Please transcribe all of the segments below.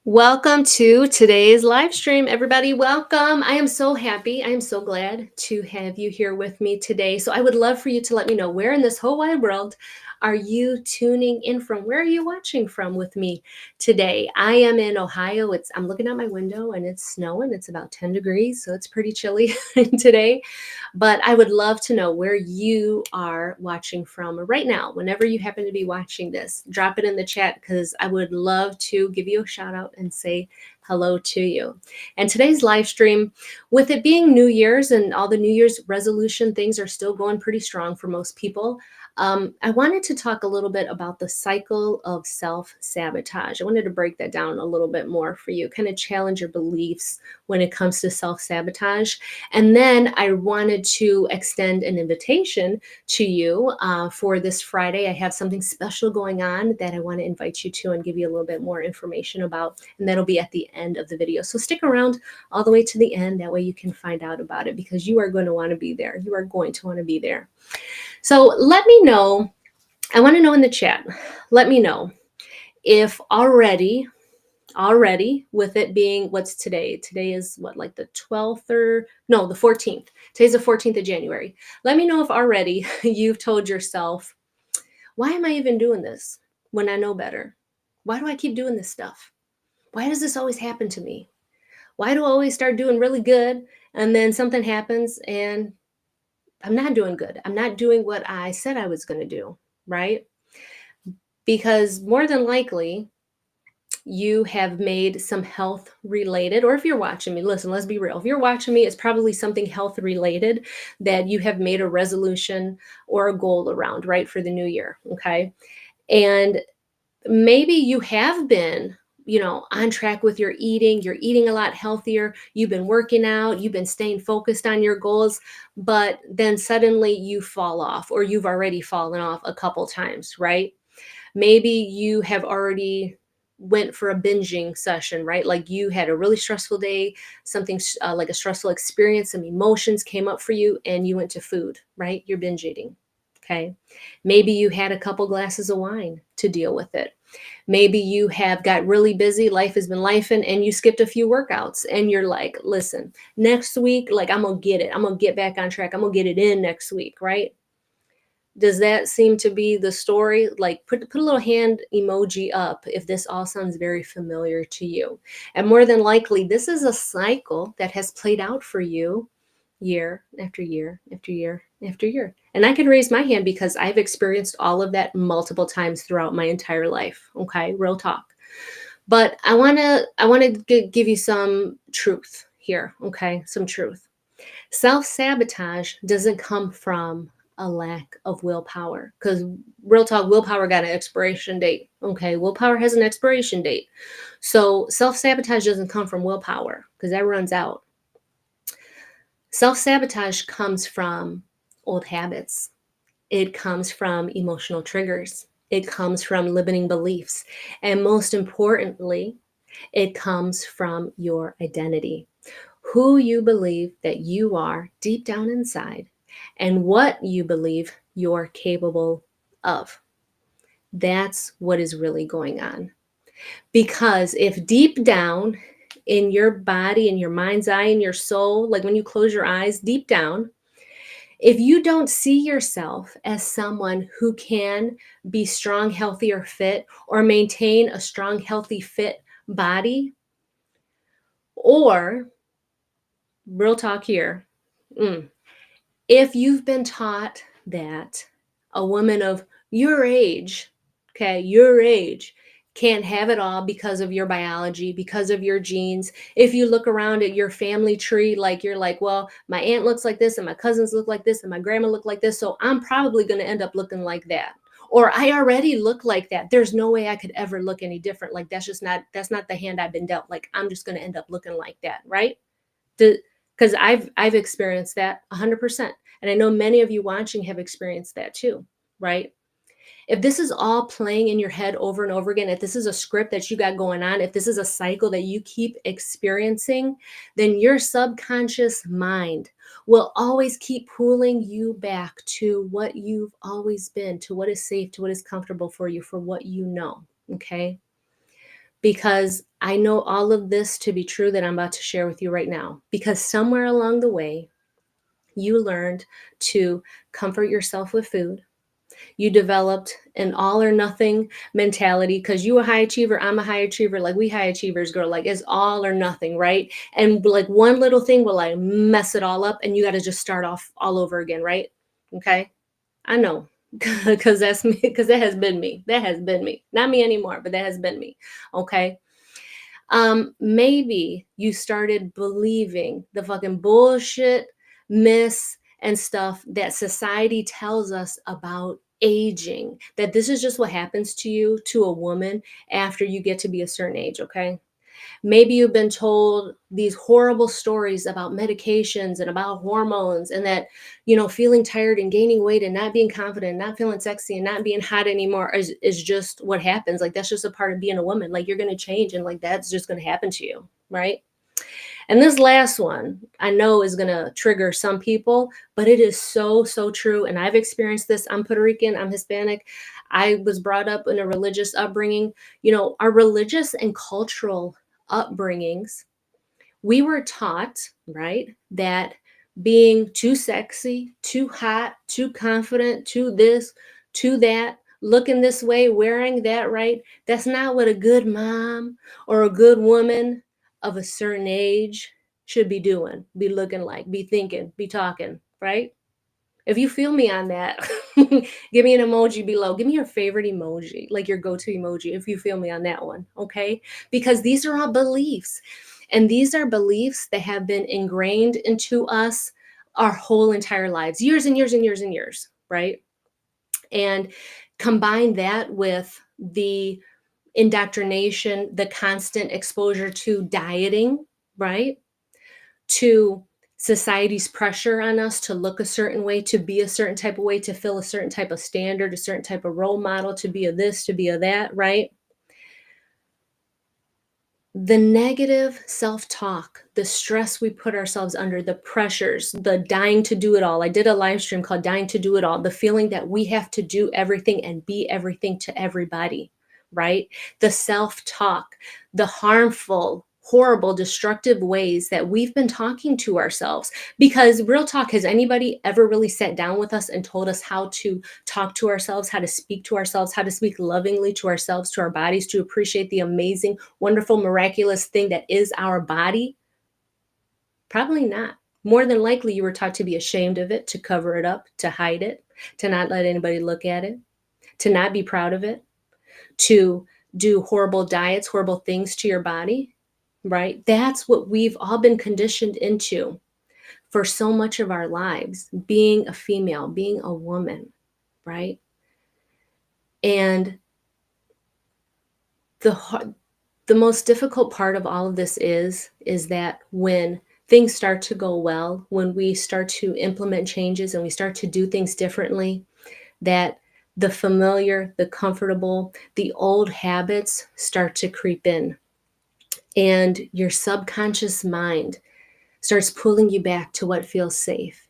Welcome to today's live stream, everybody. Welcome. I am so happy. I am so glad to have you here with me today. So, I would love for you to let me know where in this whole wide world are you tuning in from? Where are you watching from with me today? I am in Ohio. I'm looking out my window and it's snowing. It's about 10 degrees, so it's pretty chilly today. But I would love to know where you are watching from right now. Whenever you happen to be watching this, drop it in the chat because I would love to give you a shout out and say hello to you. And today's live stream, with it being New Year's and all the New Year's resolution things are still going pretty strong for most people. I wanted to talk a little bit about the cycle of self-sabotage. I wanted to break that down a little bit more for you, kind of challenge your beliefs when it comes to self-sabotage. And then I wanted to extend an invitation to you for this Friday. I have something special going on that I want to invite you to and give you a little bit more information about. And that'll be at the end of the video. So stick around all the way to the end. That way you can find out about it because you are going to want to be there. You are going to want to be there. So let me know. I want to know in the chat. Let me know if already with it being what's today. Today is what, like the 12th or no, the 14th. Today's the 14th of January. Let me know if already you've told yourself, why am I even doing this when I know better? Why do I keep doing this stuff? Why does this always happen to me? Why do I always start doing really good and then something happens and I'm not doing good? I'm not doing what I said I was going to do, right? Because more than likely, you have made some health related, or if you're watching me, listen, let's be real. If you're watching me, it's probably something health related that you have made a resolution or a goal around, right, for the new year. Okay. And maybe you have been, on track with your eating. You're eating a lot healthier. You've been working out. You've been staying focused on your goals, but then suddenly you fall off, or you've already fallen off a couple times, right? Maybe you have already went for a binging session, right? Like you had a really stressful day, something like a stressful experience, some emotions came up for you and you went to food, right? You're binge eating. Okay. Maybe you had a couple glasses of wine to deal with it. Maybe you have got really busy, life has been lifing, and you skipped a few workouts and you're like, listen, next week, like I'm going to get it. I'm going to get back on track. I'm going to get it in next week, right? Does that seem to be the story? Like put a little hand emoji up if this all sounds very familiar to you. And more than likely, this is a cycle that has played out for you year after year after year after year. And I can raise my hand because I've experienced all of that multiple times throughout my entire life. Okay, real talk. But I want to give you some truth here, okay? Some truth. Self-sabotage doesn't come from a lack of willpower, because real talk, willpower got an expiration date. Okay, willpower has an expiration date. So self-sabotage doesn't come from willpower because that runs out. Self-sabotage comes from old habits. It comes from emotional triggers. It comes from limiting beliefs. And most importantly, it comes from your identity, who you believe that you are deep down inside, and what you believe you're capable of. That's what is really going on. Because if deep down in your body, in your mind's eye, in your soul, like when you close your eyes, deep down, if you don't see yourself as someone who can be strong, healthy, or fit, or maintain a strong, healthy, fit body, or real talk here, if you've been taught that a woman of your age, okay, your age, can't have it all because of your biology, because of your genes. If you look around at your family tree, like you're like, well, my aunt looks like this and my cousins look like this and my grandma look like this, so I'm probably going to end up looking like that. Or I already look like that. There's no way I could ever look any different. Like that's not the hand I've been dealt. Like I'm just going to end up looking like that, right? Because I've experienced that 100%. And I know many of you watching have experienced that too, right? If this is all playing in your head over and over again, if this is a script that you got going on, if this is a cycle that you keep experiencing, then your subconscious mind will always keep pulling you back to what you've always been, to what is safe, to what is comfortable for you, for what you know, okay? because I know all of this to be true that I'm about to share with you right now. Because somewhere along the way, you learned to comfort yourself with food. You developed an all or nothing mentality because you a high achiever, I'm a high achiever. Like we high achievers, girl, like it's all or nothing, right? And like one little thing will like mess it all up and you got to just start off all over again, right? Okay. I know because that's me, because that has been me. That has been me. Not me anymore, but that has been me. Okay. Maybe you started believing the fucking bullshit, myths, and stuff that society tells us about aging, that this is just what happens to you, to a woman, after you get to be a certain age, okay? Maybe you've been told these horrible stories about medications and about hormones and that, feeling tired and gaining weight and not being confident, not feeling sexy and not being hot anymore is just what happens. Like that's just a part of being a woman. Like you're going to change and like that's just going to happen to you, right? And this last one I know is going to trigger some people, but it is so, so true. And I've experienced this. I'm Puerto Rican, I'm Hispanic. I was brought up in a religious upbringing. Our religious and cultural upbringings, we were taught, right, that being too sexy, too hot, too confident, too this, too that, looking this way, wearing that, right, that's not what a good mom or a good woman of a certain age should be doing, be looking like, be thinking, be talking, right? If you feel me on that, give me an emoji below. Give me your favorite emoji, like your go-to emoji, if you feel me on that one, okay? Because these are all beliefs. And these are beliefs that have been ingrained into us our whole entire lives, years and years and years and years, right? And combine that with the indoctrination, the constant exposure to dieting, right? To society's pressure on us to look a certain way, to be a certain type of way, to fill a certain type of standard, a certain type of role model, to be a this, to be a that, right? The negative self-talk, the stress we put ourselves under, the pressures, the dying to do it all. I did a live stream called Dying to Do It All, the feeling that we have to do everything and be everything to everybody, right? The self-talk, the harmful, horrible, destructive ways that we've been talking to ourselves. Because real talk, has anybody ever really sat down with us and told us how to talk to ourselves, how to speak to ourselves, how to speak lovingly to ourselves, to our bodies, to appreciate the amazing, wonderful, miraculous thing that is our body? Probably not. More than likely, you were taught to be ashamed of it, to cover it up, to hide it, to not let anybody look at it, to not be proud of it, to do horrible diets, horrible things to your body, right? That's what we've all been conditioned into for so much of our lives, being a female, being a woman, right? And the most difficult part of all of this is that when things start to go well, when we start to implement changes and we start to do things differently, that the familiar, the comfortable, the old habits start to creep in. And your subconscious mind starts pulling you back to what feels safe,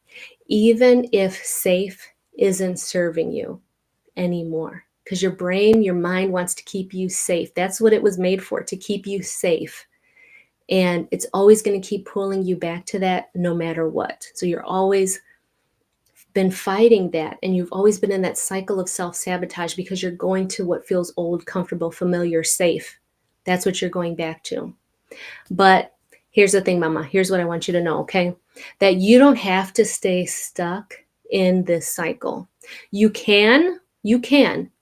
even if safe isn't serving you anymore. Because your brain, your mind wants to keep you safe. That's what it was made for, to keep you safe. And it's always going to keep pulling you back to that no matter what. So you're always been fighting that. And you've always been in that cycle of self-sabotage because you're going to what feels old, comfortable, familiar, safe. That's what you're going back to. But here's the thing, mama. Here's what I want you to know, okay? That you don't have to stay stuck in this cycle. You can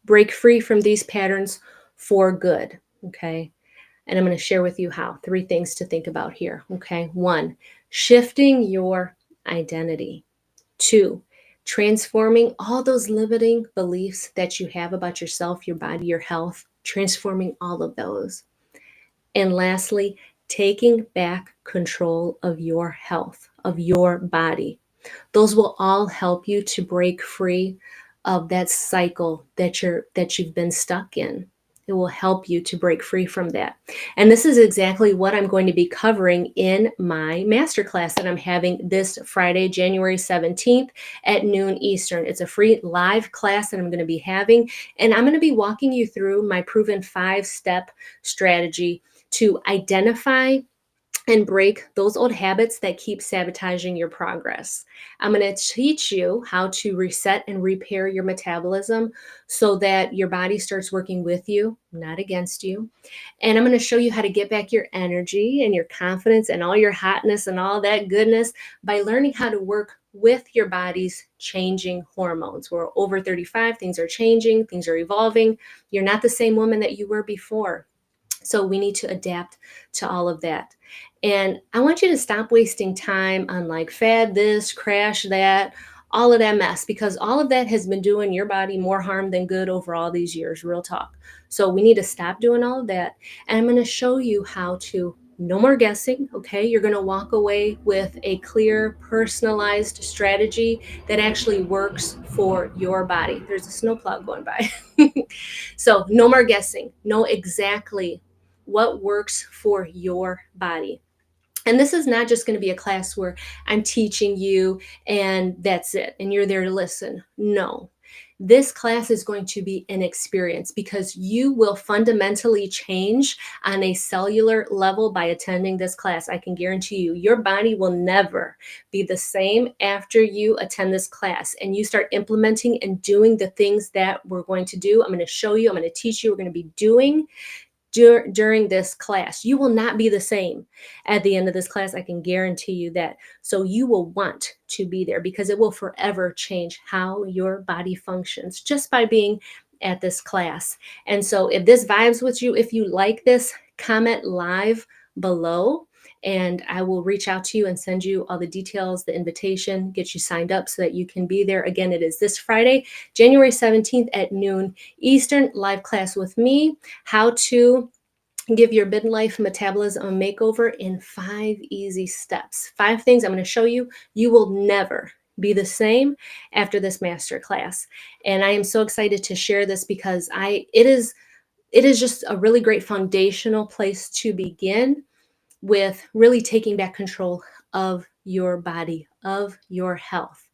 break free from these patterns for good, okay? And I'm going to share with you how. 3 things to think about here, okay? 1, shifting your identity. 2, transforming all those limiting beliefs that you have about yourself, your body, your health, transforming all of those. And lastly, taking back control of your health, of your body. Those will all help you to break free of that cycle that you've been stuck in. It will help you to break free from that. And this is exactly what I'm going to be covering in my masterclass that I'm having this Friday, January 17th at noon Eastern. It's a free live class that I'm going to be having, and I'm going to be walking you through my proven 5-step strategy to identify and break those old habits that keep sabotaging your progress. I'm going to teach you how to reset and repair your metabolism so that your body starts working with you, not against you. And I'm going to show you how to get back your energy and your confidence and all your hotness and all that goodness by learning how to work with your body's changing hormones. We're over 35, things are changing, things are evolving. You're not the same woman that you were before. So we need to adapt to all of that. And I want you to stop wasting time on like fad this, crash that, all of that mess, because all of that has been doing your body more harm than good over all these years, real talk. So we need to stop doing all of that. And I'm going to show you how to no more guessing. Okay. You're going to walk away with a clear, personalized strategy that actually works for your body. There's a snowplow going by. So no more guessing. Know exactly what works for your body. And this is not just going to be a class where I'm teaching you and that's it, and you're there to listen. No, this class is going to be an experience because you will fundamentally change on a cellular level by attending this class. I can guarantee you, your body will never be the same after you attend this class and you start implementing and doing the things that we're going to do. I'm going to show you, I'm going to teach you, we're going to be doing during this class. You will not be the same at the end of this class. I can guarantee you that. So you will want to be there because it will forever change how your body functions just by being at this class. And so if this vibes with you, if you like this, comment live below and I will reach out to you and send you all the details, the invitation, get you signed up so that you can be there. Again, it is this Friday, January 17th at noon Eastern, live class with me, how to give your midlife metabolism a makeover in 5 easy steps. 5 things I'm going to show you. You will never be the same after this master class. And I am so excited to share this because it is just a really great foundational place to begin with really taking back control of your body, of your health.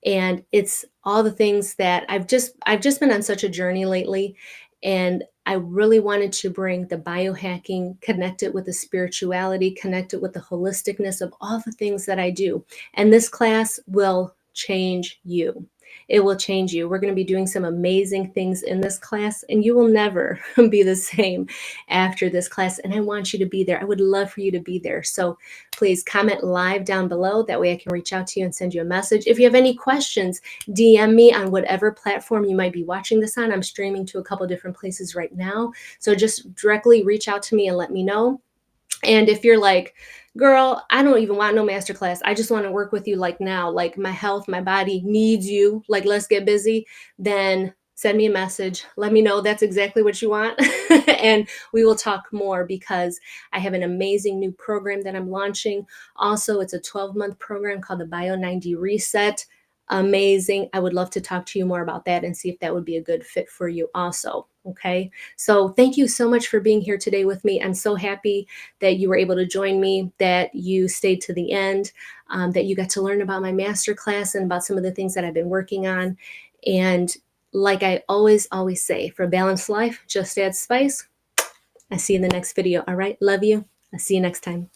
And it's all the things that I've just been on such a journey lately, and I really wanted to bring the biohacking, connect it with the spirituality, connect it with the holisticness of all the things that I do. And this class will change you. It will change you. We're going to be doing some amazing things in this class, and you will never be the same after this class. And I want you to be there. I would love for you to be there. So please comment live down below. That way I can reach out to you and send you a message. If you have any questions, DM me on whatever platform you might be watching this on. I'm streaming to a couple different places right now. So just directly reach out to me and let me know. And if you're like, girl, I don't even want no masterclass. I just want to work with you like now, like my health, my body needs you, like let's get busy, then send me a message. Let me know that's exactly what you want. And we will talk more because I have an amazing new program that I'm launching. Also, it's a 12-month program called the Bio 90 Reset. Amazing. I would love to talk to you more about that and see if that would be a good fit for you also. Okay. So thank you so much for being here today with me. I'm so happy that you were able to join me, that you stayed to the end, that you got to learn about my masterclass and about some of the things that I've been working on. And like I always say, for a balanced life, just add spice. I see you in the next video. All right. Love you. I'll see you next time.